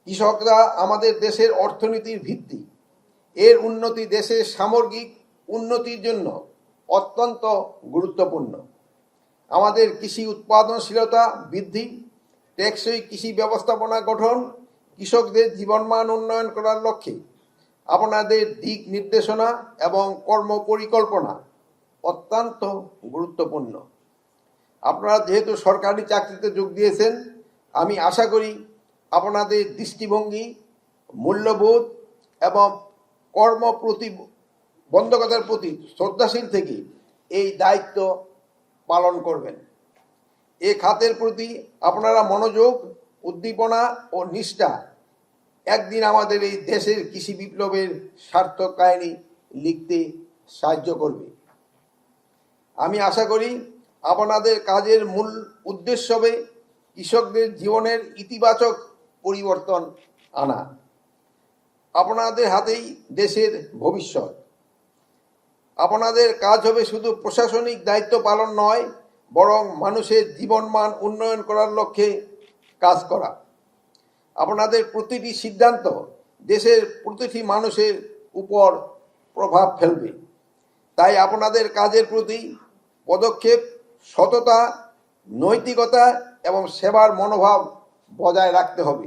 কৃষকরা আমাদের দেশের অর্থনীতির ভিত্তি। এর উন্নতি দেশের সামগ্রিক উন্নতির জন্য অত্যন্ত গুরুত্বপূর্ণ। আমাদের কৃষি উৎপাদনশীলতা বৃদ্ধি, টেকসই কৃষি ব্যবস্থাপনা গঠন, কৃষকদের জীবনমান উন্নয়ন করার লক্ষ্যে আপনাদের দিক নির্দেশনা এবং কর্ম পরিকল্পনা অত্যন্ত গুরুত্বপূর্ণ। আপনারা যেহেতু সরকারি চাকরিতে যোগ দিয়েছেন, আমি আশা করি আপনাদের দৃষ্টিভঙ্গি, মূল্যবোধ এবং কর্মপ্রতিবন্ধকতার প্রতি শ্রদ্ধাশীল থেকে এই দায়িত্ব পালন করবেন। এ খাতের প্রতি আপনারা মনোযোগ, উদ্দীপনা ও নিষ্ঠা একদিন আমাদের এই দেশের কৃষি বিপ্লবের সার্থক কাহিনী লিখতে সাহায্য করবে। আমি আশা করি আপনাদের কাজের মূল উদ্দেশ্য হবে কৃষকদের জীবনের ইতিবাচক পরিবর্তন আনা। আপনাদের হাতেই দেশের ভবিষ্যৎ। আপনাদের কাজ হবে শুধু প্রশাসনিক দায়িত্ব পালন নয়, বরং মানুষের জীবনমান উন্নয়ন করার লক্ষ্যে কাজ করা। আপনাদের প্রতিটি সিদ্ধান্ত দেশের প্রতিটি মানুষের উপর প্রভাব ফেলবে। তাই আপনাদের কাজের প্রতি পদক্ষেপ সততা, নৈতিকতা এবং সেবার মনোভাব বজায় রাখতে হবে।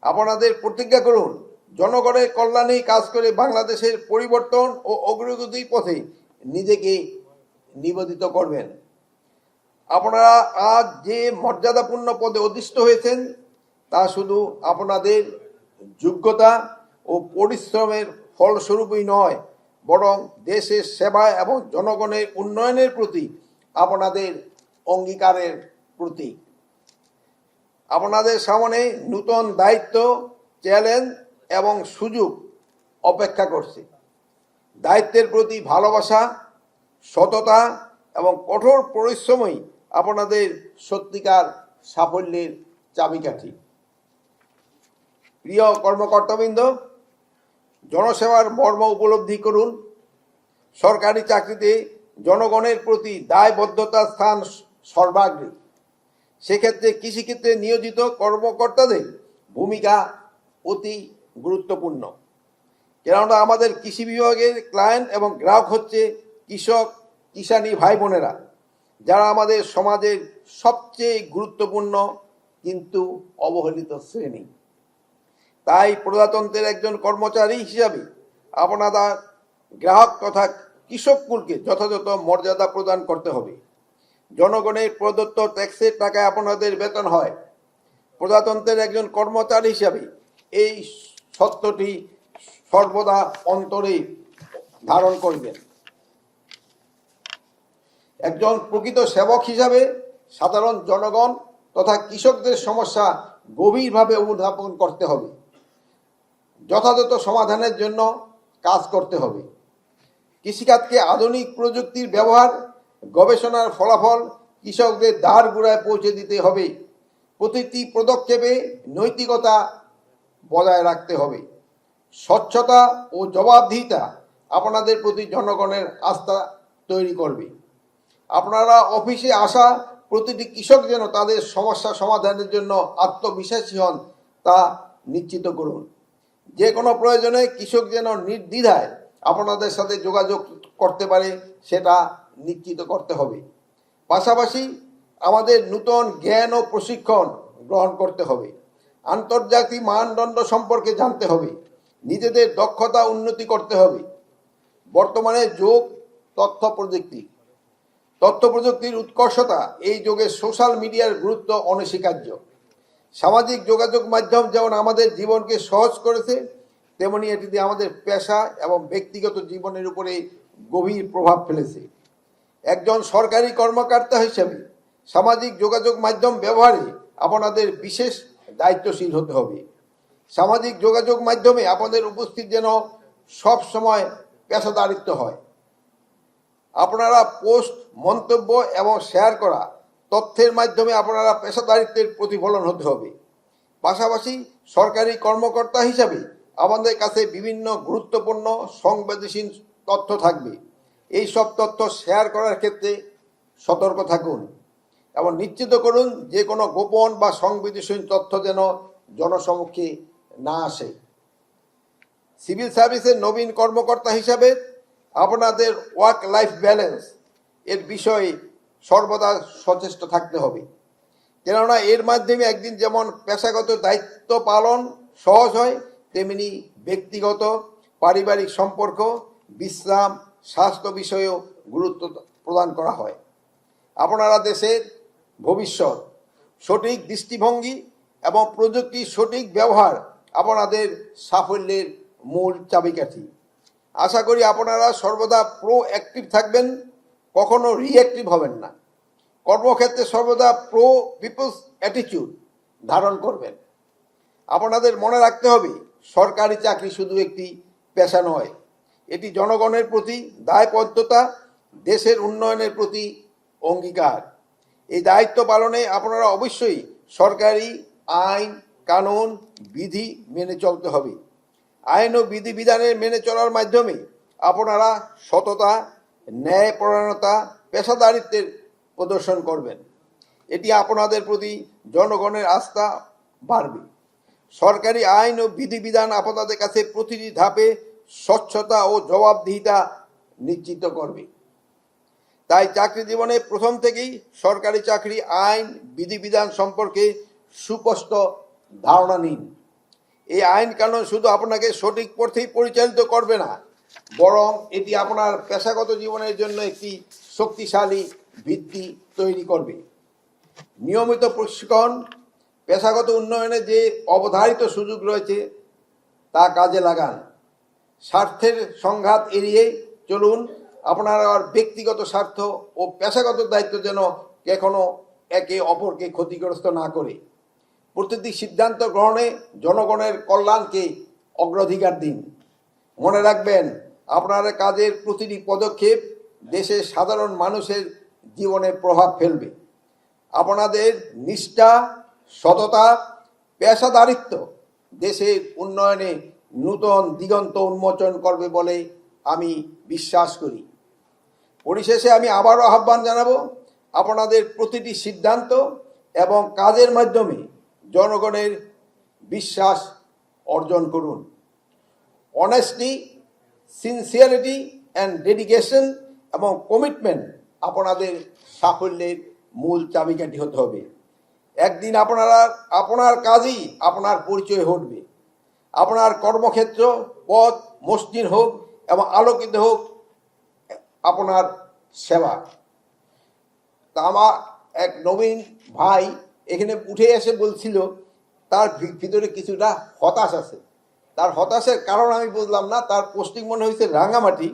আপনাদের প্রতিজ্ঞা করুন, জনগণের কল্যাণেই কাজ করে বাংলাদেশের পরিবর্তন ও অগ্রগতির পথে নিজেকে নিবেদিত করবেন। আপনারা আজ যে মর্যাদাপূর্ণ পদে অধিষ্ঠিত হয়েছেন তা শুধু আপনাদের যোগ্যতা ও পরিশ্রমের ফলস্বরূপই নয়, বরং দেশের সেবা এবং জনগণের উন্নয়নের প্রতি আপনাদের অঙ্গীকারের প্রতীক। আপনাদের সামনে নূতন দায়িত্ব, চ্যালেঞ্জ এবং সুযোগ অপেক্ষা করছে। দায়িত্বের প্রতি ভালোবাসা, সততা এবং কঠোর পরিশ্রমই আপনাদের সত্যিকার সাফল্যের চাবিকাঠি। প্রিয় কর্মকর্তাবৃন্দ, জনসেবার মর্ম উপলব্ধি করুন। সরকারি চাকরিতে জনগণের প্রতি দায়বদ্ধতার স্থান সর্বাগ্রে। সেক্ষেত্রে কৃষিক্ষেত্রে নিয়োজিত কর্মকর্তাদের ভূমিকা অতি গুরুত্বপূর্ণ, কেননা আমাদের কৃষি বিভাগের ক্লায়েন্ট এবং গ্রাহক হচ্ছে কৃষক, কিষানি ভাই বোনেরা, যারা আমাদের সমাজের সবচেয়ে গুরুত্বপূর্ণ কিন্তু অবহেলিত শ্রেণী। তাই প্রজাতন্ত্রের একজন কর্মচারী হিসাবে আপনারা গ্রাহক তথা কৃষককুলকে যথাযথ মর্যাদা প্রদান করতে হবে। জনগণের প্রদত্ত ট্যাক্সের টাকায় আপনাদের বেতন হয়। প্রজাতন্ত্রের একজন কর্মচারী হিসাবে এই সত্যটি সর্বদা অন্তরে ধারণ করবেন। একজন প্রকৃত সেবক হিসাবে সাধারণ জনগণ তথা কৃষকদের সমস্যা গভীরভাবে অনুধাবন করতে হবে, যথাযথ সমাধানের জন্য কাজ করতে হবে। কৃষিখাতকে আধুনিক প্রযুক্তির ব্যবহার, গবেষণার ফলাফল কৃষকদের দ্বার গোড়ায় পৌঁছে দিতে হবে। প্রতিটি পদক্ষেপে নৈতিকতা বজায় রাখতে হবে। স্বচ্ছতা ও জবাবদিহিতা আপনাদের প্রতি জনগণের আস্থা তৈরি করবে। আপনারা অফিসে আসা প্রতিটি কৃষক যেন তাদের সমস্যা সমাধানের জন্য আত্মবিশ্বাসী হন তা নিশ্চিত করুন। যে কোনো প্রয়োজনে কৃষক যেন নির্দ্বিধায় আপনাদের সাথে যোগাযোগ করতে পারে সেটা নিশ্চিত করতে হবে। পাশাপাশি আমাদের নূতন জ্ঞান ও প্রশিক্ষণ গ্রহণ করতে হবে। আন্তর্জাতিক মানদণ্ড সম্পর্কে জানতে হবে। নিজেদের দক্ষতা উন্নতি করতে হবে। বর্তমানে যুগ তথ্য প্রযুক্তির উৎকর্ষতা, এই যুগে সোশ্যাল মিডিয়ার গুরুত্ব অনস্বীকার্য। সামাজিক যোগাযোগ মাধ্যম যেমন আমাদের জীবনকে সহজ করেছে, তেমনি এটি আমাদের পেশা এবং ব্যক্তিগত জীবনের উপরে গভীর প্রভাব ফেলেছে। একজন সরকারি কর্মকর্তা হিসেবে সামাজিক যোগাযোগ মাধ্যম ব্যবহারে আপনাদের বিশেষ দায়িত্বশীল হতে হবে। সামাজিক যোগাযোগ মাধ্যমে আপনাদের উপস্থিত যেন সব সময় পেশাদারিত্ব হয়। আপনারা পোস্ট, মন্তব্য এবং শেয়ার করা তথ্যের মাধ্যমে আপনারা পেশাদারিত্বের প্রতিফলন হতে হবে। পাশাপাশি সরকারি কর্মকর্তা হিসাবে আমাদের কাছে বিভিন্ন গুরুত্বপূর্ণ সংবেদনশীল তথ্য থাকবে। এই সব তথ্য শেয়ার করার ক্ষেত্রে সতর্ক থাকুন এবং নিশ্চিত করুন যে কোনো গোপন বা সংবেদনশীল তথ্য যেন জনসমক্ষে না আসে। সিভিল সার্ভিসের নবীন কর্মকর্তা হিসাবে আপনাদের ওয়ার্ক লাইফ ব্যালেন্স এর বিষয়ে সর্বদা সচেষ্ট থাকতে হবে, কেননা এর মাধ্যমে একদিন যেমন পেশাগত দায়িত্ব পালন সহজ হয়, তেমনি ব্যক্তিগত পারিবারিক সম্পর্ক, বিশ্রাম, স্বাস্থ্য বিষয়েও গুরুত্ব প্রদান করা হয়। আপনারা দেশের ভবিষ্যৎ, সঠিক দৃষ্টিভঙ্গি এবং প্রযুক্তির সঠিক ব্যবহার আপনাদের সাফল্যের মূল চাবিকাঠি। আশা করি আপনারা সর্বদা প্রোঅ্যাক্টিভ থাকবেন, কখনো রিঅ্যাক্টিভ হবেন না। কর্মক্ষেত্রে সর্বদা প্রো পিপলস অ্যাটিটিউড ধারণ করবেন। আপনাদের মনে রাখতে হবে, সরকারি চাকরি শুধু একটি পেশা নয়, এটি জনগণের প্রতি দায়বদ্ধতা, দেশের উন্নয়নের প্রতি অঙ্গীকার। এই দায়িত্ব পালনে আপনারা অবশ্যই সরকারি আইন, কানুন, বিধি মেনে চলতে হবে। আইন ও বিধিবিধানের মেনে চলার মাধ্যমে আপনারা সততা, ন্যায়পরায়ণতা, পেশাদারিত্বের প্রদর্শন করবেন। এটি আপনাদের প্রতি জনগণের আস্থা বাড়বে। সরকারি আইন ও বিধিবিধান আপনাদের কাছে প্রতিটি ধাপে স্বচ্ছতা ও জবাবদিহিতা নিশ্চিত করবে। তাই চাকরি জীবনে প্রথম থেকেই সরকারি চাকরি আইন বিধিবিধান সম্পর্কে সুস্পষ্ট ধারণা নিন। এই আইন কানুন শুধু আপনাকে সঠিক পথেই পরিচালিত করবে না, বরং এটি আপনার পেশাগত জীবনের জন্য একটি শক্তিশালী ভিত্তি তৈরি করবে। নিয়মিত প্রশিক্ষণ, পেশাগত উন্নয়নে যে অবধারিত সুযোগ রয়েছে তা কাজে লাগান। স্বার্থের সংঘাত এড়িয়ে চলুন। আপনার ব্যক্তিগত স্বার্থ ও পেশাগত দায়িত্ব যেন কখনো একে অপরকে ক্ষতিগ্রস্ত না করে। প্রতিটি সিদ্ধান্ত গ্রহণে জনগণের কল্যাণকে অগ্রাধিকার দিন। মনে রাখবেন, আপনার কাজের প্রতিটি পদক্ষেপ দেশের সাধারণ মানুষের জীবনে প্রভাব ফেলবে। আপনাদের নিষ্ঠা, সততা, পেশাদারিত্ব দেশের উন্নয়নে নূতন দিগন্ত উন্মোচন করবে বলে আমি বিশ্বাস করি। পরিশেষে আমি আবারও আহ্বান জানাবো, আপনাদের প্রতিটি সিদ্ধান্ত এবং কাজের মাধ্যমে জনগণের বিশ্বাস অর্জন করুন। অনেস্টি, সিনসিয়ারিটি অ্যান্ড ডেডিকেশন এবং কমিটমেন্ট আপনাদের সাফল্যের মূল চাবিকাঠি হতে হবে। একদিন আপনার কাজই আপনার পরিচয় ঘটবে। আপনার কর্মক্ষেত্র পথ মসৃণ হোক এবং আলোকিত হোক আপনার সেবা। তা আমার এক নবীন ভাই এখানে উঠে এসে বলছিল তার ভিতরে কিছুটা হতাশ আছে। তার হতাশের কারণ আমি বুঝলাম না। তার পোস্টিং মনে হয়েছে রাঙ্গামাটি।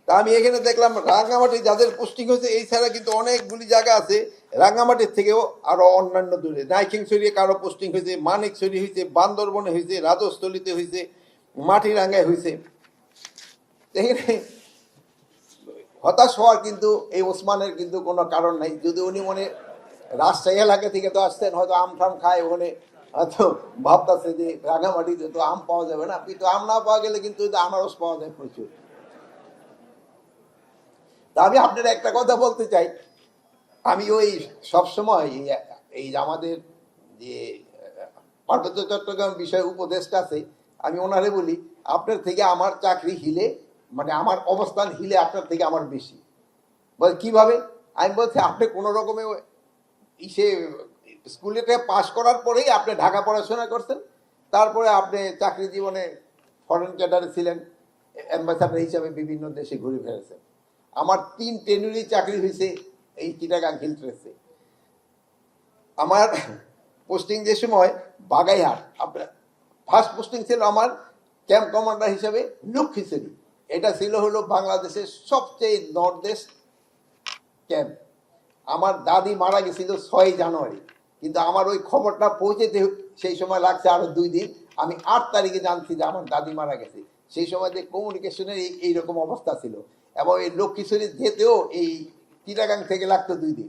তা আমি এখানে দেখলাম রাঙ্গামাটি যাদের পোস্টিং হয়েছে এই ছাড়া কিন্তু অনেকগুলি জায়গা আছে রাঙ্গামাটির থেকেও আরো অন্যান্য দূরে। নাইকিংছড়িয়ে কারো পোস্টিং হয়েছে, মানিকছড়ি হয়েছে, বান্দরবনে হয়েছে, রাজস্থলীতে হয়েছে, মাটিরাঙ্গায় হয়েছে। এখানে হতাশ হওয়ার কিন্তু এই ওসমানের কিন্তু কোনো কারণ নাই। যদি উনি মনে রাজশাহী এলাকা থেকে তো আসছেন, হয়তো আম টাম খায়, ওখানে হয়তো ভাবতেছে যে রাঙামাটিতে তো আম পাওয়া যাবে না, কিন্তু আম না পাওয়া গেলে কিন্তু আনারস পাওয়া যায় প্রচুর। তা আমি আপনার একটা কথা বলতে চাই, আমি ওই সবসময় এই আমাদের যে পার্বত্য চট্টগ্রাম বিষয়ে উপদেষ্টা আছে, আমি ওনারে বলি আপনার থেকে আমার চাকরি হিলে, মানে আমার অবস্থান হিলে আপনার থেকে আমার বেশি। বল কিভাবে? আমি বলছি আপনি কোনো রকমে ইসে স্কুলেতে পাশ করার পরেই আপনি ঢাকা পড়াশোনা করছেন, তারপরে আপনি চাকরি জীবনে ফরেন ক্যাডারে ছিলেন, অ্যাম্বাসাডার হিসাবে বিভিন্ন দেশে ঘুরে ফেলেছেন। আমার 3 টেনুরি চাকরি হয়েছে এই চিটাগাং হিলট্রেসে। আমার পোস্টিং যে সময় বাগাইহাট, আপনার ফার্স্ট পোস্টিং ছিল আমার ক্যাম্প কমান্ডার হিসাবে লক্ষ্মীছড়ি। এটা ছিল হলো বাংলাদেশের সবচেয়ে নর্থ ইস্ট ক্যাম্প। আমার দাদি মারা গেছিল 6 জানুয়ারি, কিন্তু আমার ওই খবরটা পৌঁছেতে সেই সময় লাগছে আরো 2 দিন। আমি 8 তারিখে জানছি যে আমার দাদি মারা গেছে। সেই সময় যে কমিউনিকেশনের এইরকম অবস্থা ছিল, এবং এই লক্ষ্মীছড়ি যেতেও এই চিটাগাং থেকে লাগতো 2 দিন।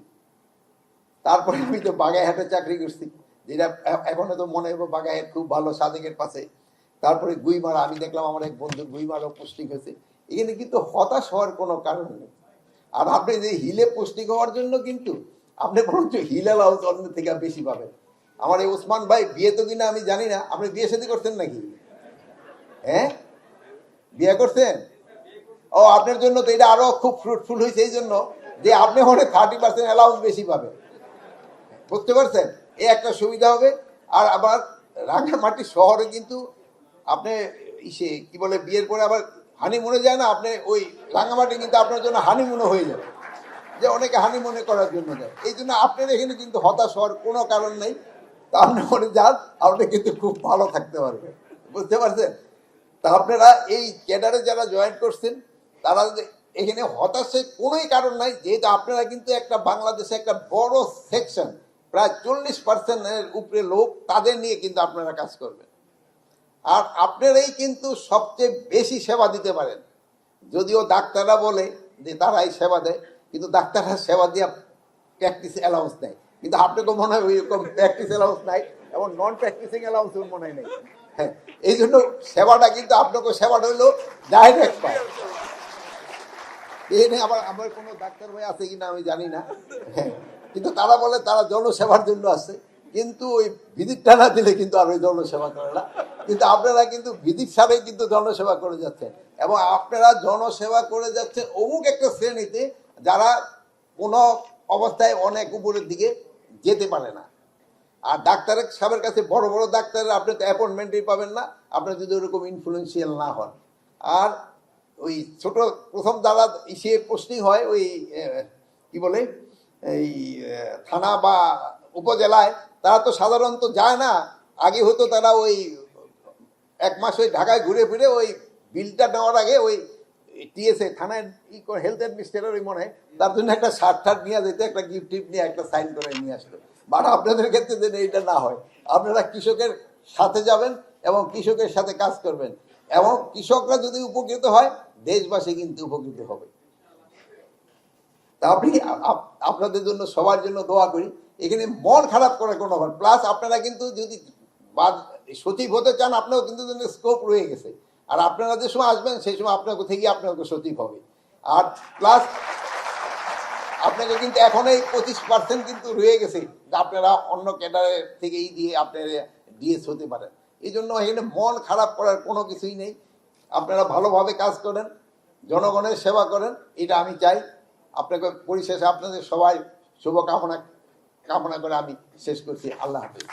তারপরে আমি তো বাগাইহাটে চাকরি করছি, যেটা এখনো তো মনে হয় বাগাইহাট খুব ভালো, সাদেকের পাশে। তারপরে গুইমারা, আমি দেখলাম আমার এক বন্ধু গুইমারও পোস্টিং হয়েছে। এখানে কিন্তু হতাশ হওয়ার কোনো কারণ নেই। আর আপনি যে হিলে পোস্টিং হওয়ার জন্য কিন্তু আপনি বরঞ্চ হিল অ্যালাউন্স অন্য থেকে বেশি পাবেন। আমার এই ওসমান ভাই বিয়ে তো কিনা আমি জানি না, আপনি বিয়ে শাদী করছেন নাকি? হ্যাঁ, বিয়ে করছেন? ও, আপনার জন্য তো এটা আরো খুব ফ্রুটফুল হয়েছে, এই জন্য যে আপনি মনে 30% অ্যালাউন্স বেশি পাবেন, বুঝতে পারছেন? এই একটা সুবিধা হবে। আর আবার রাঙ্গামাটি শহরে কিন্তু আপনি ইসে কি বলে বিয়ের পরে আবার হানিমুনে যায় না, আপনি ওই রাঙ্গামাটি কিন্তু আপনার জন্য হানিমুনে হয়ে যাবে, যে অনেকে হানিমুনে করার জন্য যায়। এই জন্য আপনার এখানে কিন্তু হতাশ হওয়ার কোনো কারণ নেই। তা আপনি মনে যান, আপনি কিন্তু খুব ভালো থাকতে পারবেন, বুঝতে পারছেন? তা আপনারা এই ক্যাডারে যারা জয়েন করছেন তারা এখানে হতাশের কোনোই কারণ নাই, যেহেতু আপনারা কিন্তু একটা বাংলাদেশে একটা বড় সেকশন, প্রায় 40%-এর উপরে লোক, তাদের নিয়ে কিন্তু আপনারা কাজ করবেন। আর আপনারাই কিন্তু সবচেয়ে বেশি সেবা দিতে পারেন। যদিও ডাক্তাররা বলে যে তারাই সেবা দেয়, কিন্তু ডাক্তাররা সেবা দিয়ে প্র্যাকটিস অ্যালাউন্স নেয়, কিন্তু আপনাকে মনে হয় ওইরকম প্র্যাকটিস অ্যালাউন্স নাই এবং নন প্র্যাকটিসিং অ্যালাউন্স মনে হয় নেই। হ্যাঁ, এই জন্য সেবাটা কিন্তু আপনাকে সেবাটা হইলো ডাইরেক্ট পায়। এই নিয়ে আবার আমার কোনো ডাক্তার ভাই আছে কিনা আমি জানি না, হ্যাঁ, কিন্তু তারা বলে তারা জনসেবার জন্য আছে, কিন্তু ওই ভিজিটটা না দিলে কিন্তু আর ওই জনসেবা করে না। কিন্তু আপনারা কিন্তু ভিজিট ছাড়াই কিন্তু জনসেবা করে যাচ্ছেন, এবং আপনারা জনসেবা করে যাচ্ছেন অমুক একটা শ্রেণীতে যারা কোনো অবস্থায় অনেক উপরের দিকে যেতে পারে না। আর ডাক্তারের সাহেবের কাছে বড় বড় ডাক্তারের আপনি তো অ্যাপয়েন্টমেন্টই পাবেন না, আপনার যদি ওরকম ইনফ্লুয়েন্সিয়াল না হন। আর ওই ছোট প্রথম যারা ইসে পোস্টিং হয় ওই কি বলে এই থানা বা উপজেলায়, তারা তো সাধারণত যায় না। আগে হতো তারা ওই 1 মাস ওই ঢাকায় ঘুরে ফিরে ওই বিলটা নেওয়ার আগে ওই টিএসএ থানায় হেলথ অ্যাডমিনিস্ট্রেটর মনে হয়, তার জন্য একটা শার্ট টার্ট নিয়ে যেত, একটা গিফট টিফট নিয়ে একটা সাইন করে নিয়ে আসতো। বাট আপনাদের ক্ষেত্রে যেন এইটা না হয়, আপনারা কৃষকের সাথে যাবেন এবং কৃষকের সাথে কাজ করবেন, এবং কৃষকরা যদি উপকৃত হয় দেশবাসী কিন্তু উপকৃত হবে। তা আপনি আপনাদের জন্য সবার জন্য দোয়া করি। এখানে মন খারাপ করে কোনো, প্লাস আপনারা কিন্তু যদি সচিব হতে চান আপনারও কিন্তু স্কোপ রয়ে গেছে। আর আপনারা যে সময় আসবেন সেই সময় আপনাকে থেকে আপনাকে সচিব হবে। আর প্লাস আপনাকে কিন্তু এখন এই 25% কিন্তু রয়ে গেছে, যে আপনারা অন্য ক্যাডারের থেকেই দিয়ে আপনারা ডিএস হতে পারেন। এই জন্য এখানে মন খারাপ করার কোনো কিছুই নেই। আপনারা ভালোভাবে কাজ করেন, জনগণের সেবা করেন, এটা আমি চাই। আপনাকে পরিশেষে আপনাদের সবাই শুভকামনা কামনা করে আমি শেষ করছি। আল্লাহ হাফেজ।